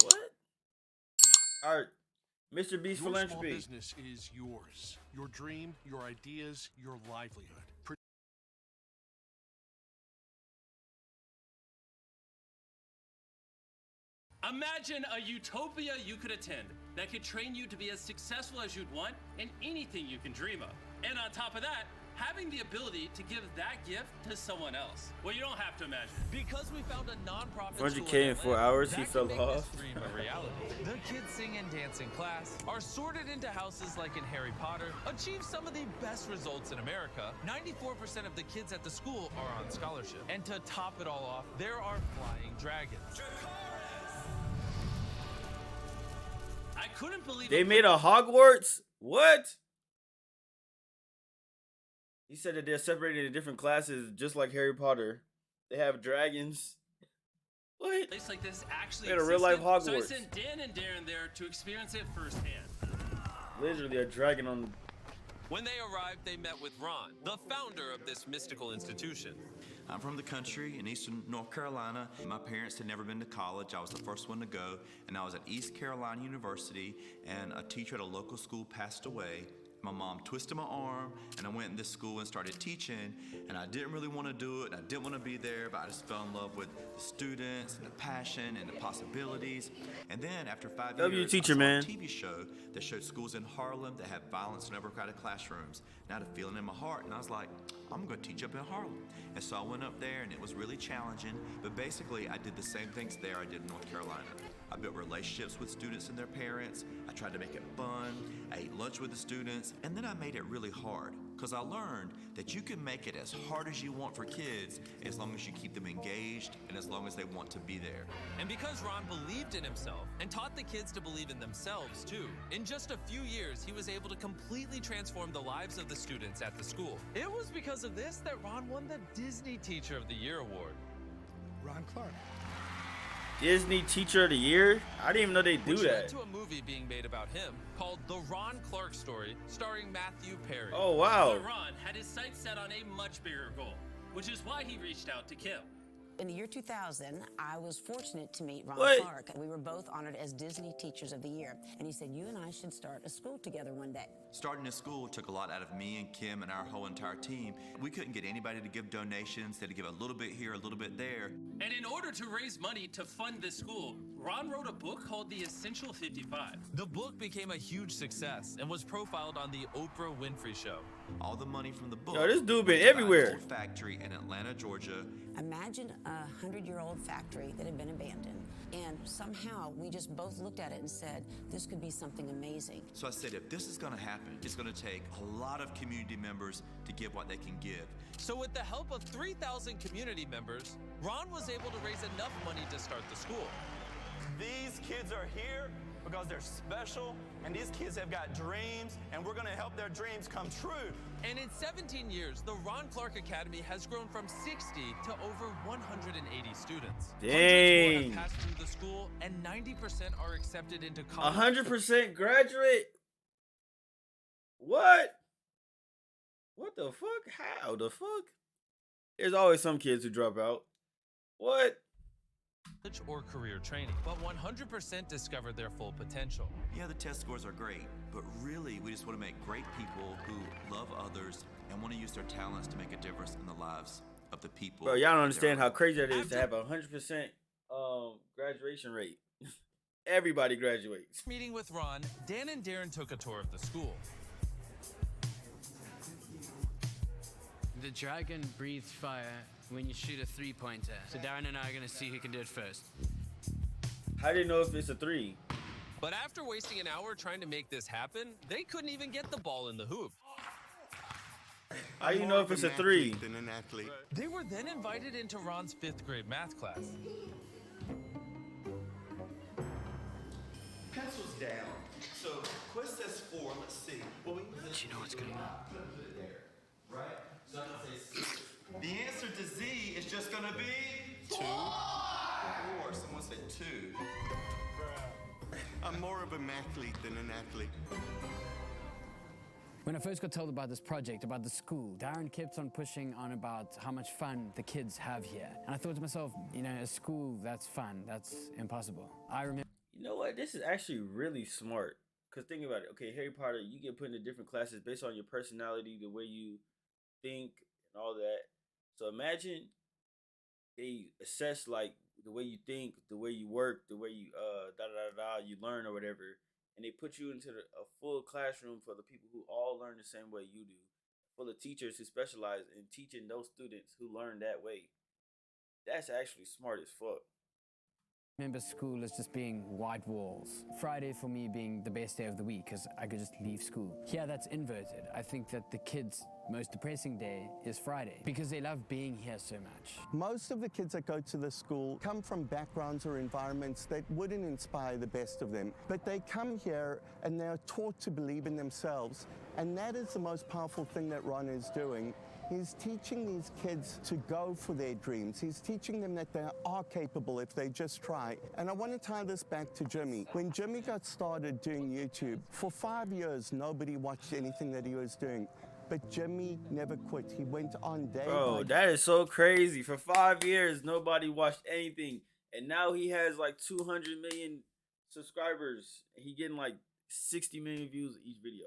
What? All right, Mr. Beast Your Philanthropy. small business is yours. Your dream, your ideas, your livelihood. Imagine a utopia you could attend that could train you to be as successful as you'd want in anything you can dream of. And on top of that, having the ability to give that gift to someone else. Well, you don't have to imagine. Because we found a non-profit 400K in 4 hours, he fell make off. this dream a reality. The kids sing and dance in class, are sorted into houses like in Harry Potter, achieve some of the best results in America. 94% of the kids at the school are on scholarship. And to top it all off, there are flying dragons. I couldn't believe They made a Hogwarts? What? He said that they're separated in different classes, just like Harry Potter. They have dragons. What? a place like this actually Made a real life existed. So I Hogwarts. sent Dan and Darren there to experience it firsthand. Literally a dragon on. When they arrived, they met with Ron, the founder of this mystical institution. I'm from the country in eastern North Carolina. My parents had never been to college. I was the first one to go, and I was at East Carolina University, and a teacher at a local school passed away. My mom twisted my arm, and I went in this school and started teaching, and I didn't really want to do it, and I didn't want to be there, but I just fell in love with the students and the passion and the possibilities. And then after 5 years, teacher, I saw man. a TV show that showed schools in Harlem that have violence in overcrowded classrooms. And I had a feeling in my heart, and I was like, I'm going to teach up in Harlem. And so I went up there, and it was really challenging, but basically I did the same things there I did in North Carolina. I built relationships with students and their parents. I tried to make it fun. I ate lunch with the students, and then I made it really hard because I learned that you can make it as hard as you want for kids as long as you keep them engaged and as long as they want to be there. And because Ron believed in himself and taught the kids to believe in themselves too, in just a few years, he was able to completely transform the lives of the students at the school. It was because of this that Ron won the Disney Teacher of the Year award. Ron Clark. Disney Teacher of the Year? I didn't even know they do Which led that. to a movie being made about him called The Ron Clark Story, starring Matthew Perry. Oh, wow. But Ron had his sights set on a much bigger goal, which is why he reached out to Kim. In the year 2000, I was fortunate to meet Ron What? Clark. We were both honored as Disney Teachers of the Year. And he said, you and I should start a school together one day. Starting a school took a lot out of me and Kim and our whole entire team. We couldn't get anybody to give donations. They had to give a little bit here, a little bit there. And in order to raise money to fund this school, Ron wrote a book called The Essential 55. The book became a huge success and was profiled on the Oprah Winfrey Show. All the money from the book. Yo, this dude been went to buy an everywhere. old factory in Atlanta, Georgia. Imagine a 100-year-old factory that had been abandoned. And somehow we just both looked at it and said, this could be something amazing. So I said, if this is going to happen, it's going to take a lot of community members to give what they can give. So with the help of 3,000 community members, Ron was able to raise enough money to start the school. These kids are here because they're special, and these kids have got dreams, and we're going to help their dreams come true. And in 17 years, the Ron Clark Academy has grown from 60 to over 180 students. Dang. Hundreds more have passed through the school, and 90% are accepted into college. 100% graduate? What? What the fuck? How the fuck? There's always some kids who drop out. What? Or career training, but 100% discovered their full potential. Yeah, the test scores are great, but really we just want to make great people who love others and want to use their talents to make a difference in the lives of the people. Bro, y'all don't understand they're how crazy that is to have a 100% graduation rate. Everybody graduates. Meeting with Ron, Dan and Darren took a tour of the school. The dragon breathes fire when you shoot a three-pointer. So Darren and I are going to see who can do it first. How do you know if it's a 3? But after wasting an hour trying to make this happen, they couldn't even get the ball in the hoop. How do you know if it's a 3? Than an athlete. They were then invited into Ron's 5th grade math class. Pencils down. So quest says 4. Let's see. Well, we Do you know what's going on? right? So I can say 6. The answer to Z is just going to be 2. 4. Someone said 2. I'm more of a mathlete than an athlete. When I first got told about this project, about the school, Darren kept on pushing on about how much fun the kids have here. And I thought to myself, you know, a school that's fun, that's impossible. I remember. You know what? This is actually really smart. Because think about it. Okay, Harry Potter, you get put into different classes based on your personality, the way you think, and all that. So imagine they assess like the way you think, the way you work, the way you you learn or whatever, and they put you into a full classroom for the people who all learn the same way you do, full of teachers who specialize in teaching those students who learn that way. That's actually smart as fuck. Remember school as just being white walls. Friday for me being the best day of the week because I could just leave school. Here that's inverted. I think that the kids' most depressing day is Friday because they love being here so much. Most of the kids that go to the school come from backgrounds or environments that wouldn't inspire the best of them. But they come here and they're taught to believe in themselves. And that is the most powerful thing that Ron is doing. He's teaching these kids to go for their dreams. He's teaching them that they are capable if they just try. And I want to tie this back to Jimmy. When Jimmy got started doing YouTube, for 5 years, nobody watched anything that he was doing. But Jimmy never quit. He went on day Bro, that is so crazy. For 5 years, nobody watched anything. And now he has like 200 million subscribers. He getting like 60 million views each video.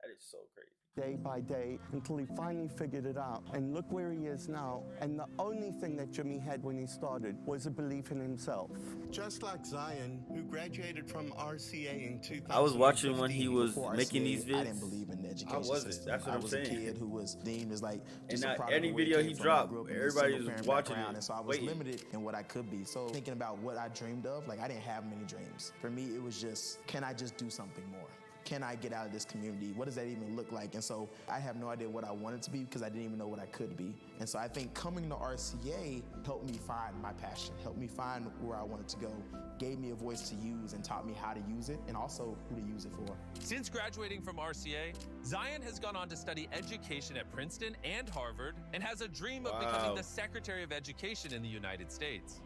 That is so crazy. Day by day until he finally figured it out. And look where he is now. And the only thing that Jimmy had when he started was a belief in himself. Just like Zion, who graduated from RCA in 2000. I was watching when he was making these videos. I didn't believe in the education I wasn't. system. That's what I'm saying. I was a kid who was deemed as like just and a product any of where video came he from. dropped, I grew up in a everybody was single-parent watching background, it. and so I was limited in what I could be. So thinking about what I dreamed of, like I didn't have many dreams. For me, it was just, can I just do something more? Can I get out of this community? What does that even look like? And so I have no idea what I wanted to be because I didn't even know what I could be. And so I think coming to RCA helped me find my passion, helped me find where I wanted to go, gave me a voice to use and taught me how to use it and also who to use it for. Since graduating from RCA, Zion has gone on to study education at Princeton and Harvard and has a dream of becoming the Secretary of Education in the United States.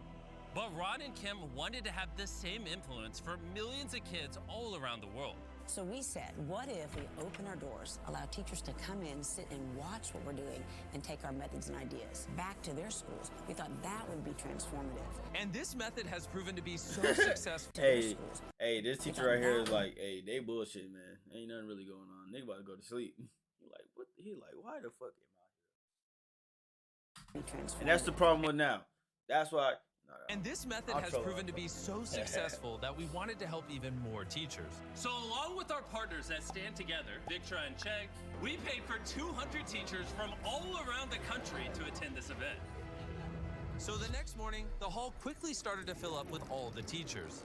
But Ron and Kim wanted to have the same influence for millions of kids all around the world. So we said, what if we open our doors, allow teachers to come in, sit and watch what we're doing, and take our methods and ideas back to their schools? We thought that would be transformative. And this method has proven to be so successful. Hey, this teacher right here is like, hey, they bullshit, man. Ain't nothing really going on. They about to go to sleep. You're like, what? He like, why the fuck am I here? And that's the problem with now. That's why. And this method has proven to be so successful that we wanted to help even more teachers. So along with our partners that stand together, Victra and Chegg, we paid for 200 teachers from all around the country to attend this event. So the next morning, the hall quickly started to fill up with all the teachers.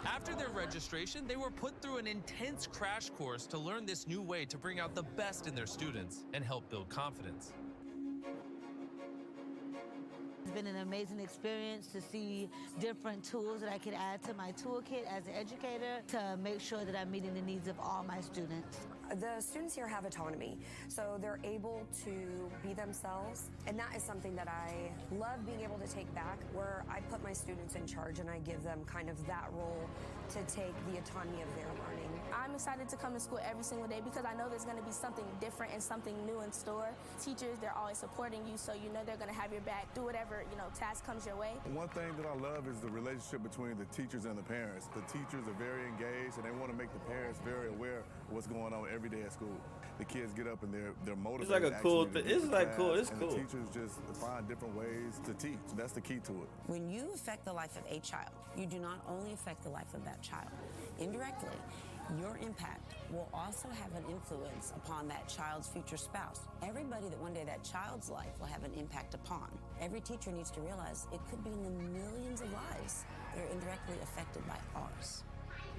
After their registration, they were put through an intense crash course to learn this new way to bring out the best in their students and help build confidence. It's been an amazing experience to see different tools that I could add to my toolkit as an educator to make sure that I'm meeting the needs of all my students. The students here have autonomy, so they're able to be themselves, and that is something that I love being able to take back, where I put my students in charge and I give them kind of that role to take the autonomy of their learning. I'm excited to come to school every single day because I know there's going to be something different and something new in store. Teachers, they're always supporting you, so you know they're going to have your back. Do whatever, task comes your way. One thing that I love is the relationship between the teachers and the parents. The teachers are very engaged and they want to make the parents very aware of what's going on every day at school. The kids get up and they're motivated. It's like a cool thing. It's like cool. It's cool. The teachers just find different ways to teach. That's the key to it. When you affect the life of a child, you do not only affect the life of that child. Indirectly, your impact will also have an influence upon that child's future spouse. Everybody that one day that child's life will have an impact upon. Every teacher needs to realize it could be in the millions of lives that are indirectly affected by ours.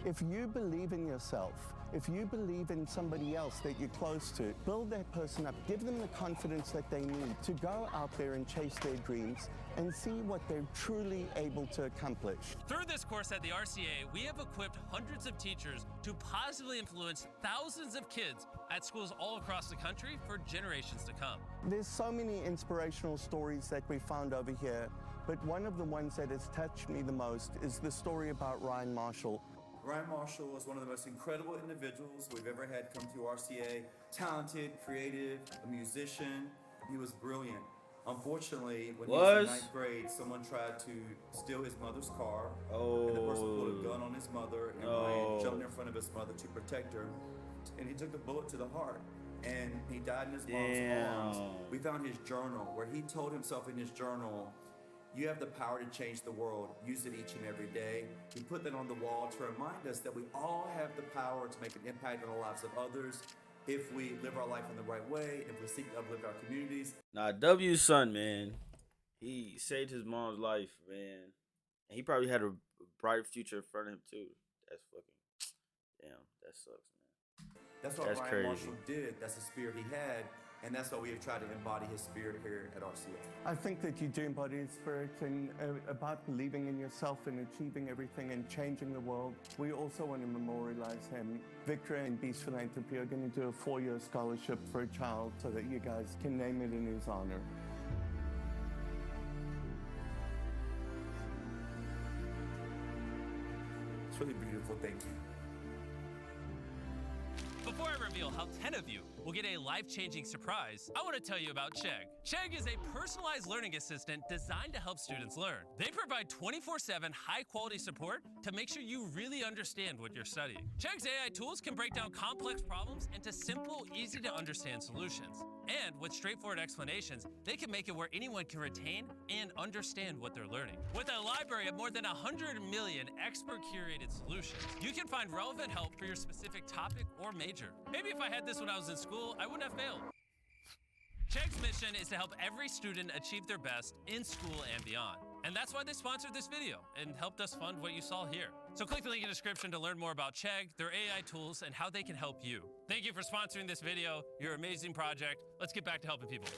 If you believe in yourself, if you believe in somebody else that you're close to, build that person up. Give them the confidence that they need to go out there and chase their dreams and see what they're truly able to accomplish. Through this course at the RCA, we have equipped hundreds of teachers to positively influence thousands of kids at schools all across the country for generations to come. There's so many inspirational stories that we found over here, but one of the ones that has touched me the most is the story about Ryan Marshall. Ryan Marshall is one of the most incredible individuals we've ever had come to RCA. Talented, creative, a musician. He was brilliant. Unfortunately, when he was in 9th grade, someone tried to steal his mother's car. And the person pulled a gun on his mother, and Ryan jumped in front of his mother to protect her. And he took a bullet to the heart, and he died in his mom's arms. We found his journal, where he told himself in his journal, "You have the power to change the world. Use it each and every day." He put that on the wall to remind us that we all have the power to make an impact on the lives of others if we live our life in the right way, if we seek to uplift our communities. Nah, W's son, man, he saved his mom's life, man. And he probably had a bright future in front of him, too. That's fucking, damn, that sucks, man. That's what Ryan Marshall did. That's the spirit he had. And that's why we have tried to embody his spirit here at RCA. I think that you do embody his spirit and about believing in yourself and achieving everything and changing the world. We also want to memorialize him. Victor and Beast Philanthropy are going to do a 4-year scholarship for a child so that you guys can name it in his honor. It's really beautiful. Thank you. Before I reveal how 10 of you will get a life-changing surprise, I want to tell you about Chegg. Chegg is a personalized learning assistant designed to help students learn. They provide 24/7 high-quality support to make sure you really understand what you're studying. Chegg's AI tools can break down complex problems into simple, easy-to-understand solutions. And with straightforward explanations, they can make it where anyone can retain and understand what they're learning. With a library of more than 100 million expert-curated solutions, you can find relevant help for your specific topic or major. Maybe if I had this when I was in school, I wouldn't have failed. Chegg's mission is to help every student achieve their best in school and beyond. And that's why they sponsored this video and helped us fund what you saw here. So click the link in the description to learn more about Chegg, their AI tools, and how they can help you. Thank you for sponsoring this video. You're an amazing project. Let's get back to helping people.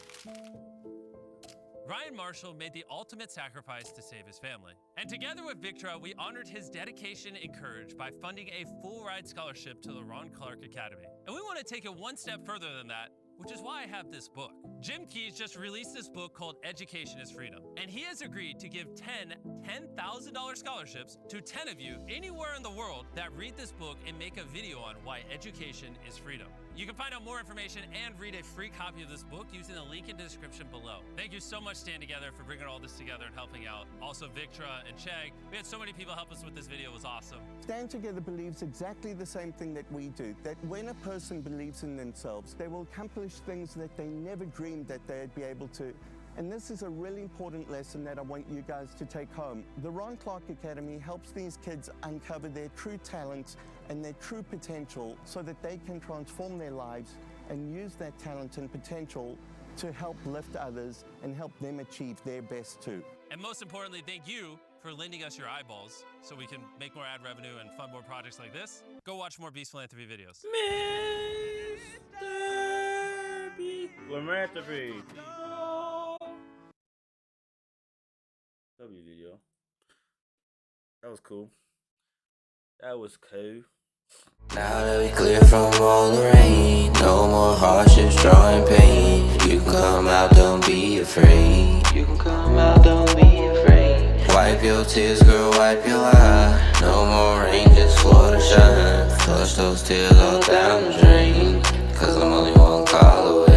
Ryan Marshall made the ultimate sacrifice to save his family. And together with Victra, we honored his dedication and courage by funding a full-ride scholarship to the Ron Clark Academy. And we want to take it one step further than that, which is why I have this book. Zvkkie just released this book called Education is Freedom. And he has agreed to give 10 $10,000 scholarships to 10 of you anywhere in the world that read this book and make a video on why education is freedom. You can find out more information and read a free copy of this book using the link in the description below. Thank you so much, Stand Together, for bringing all this together and helping out. Also, Victra and Chegg. We had so many people help us with this video. It was awesome. Stand Together believes exactly the same thing that we do, that when a person believes in themselves, they will accomplish things that they never dreamed that they'd be able to. And this is a really important lesson that I want you guys to take home. The Ron Clark Academy helps these kids uncover their true talents and their true potential so that they can transform their lives and use that talent and potential to help lift others and help them achieve their best too. And most importantly, thank you for lending us your eyeballs so we can make more ad revenue and fund more projects like this. Go watch more Beast Philanthropy videos. Mr. Beast Philanthropy. W video. That was cool. That was cool. Now that we clear from all the rain, no more hardships, drawing pain. You can come out, don't be afraid. You can come out, don't be afraid. Wipe your tears, girl, wipe your eye. No more rain, just floor to shine. Flush those tears all down the drain, 'cause I'm only one call away.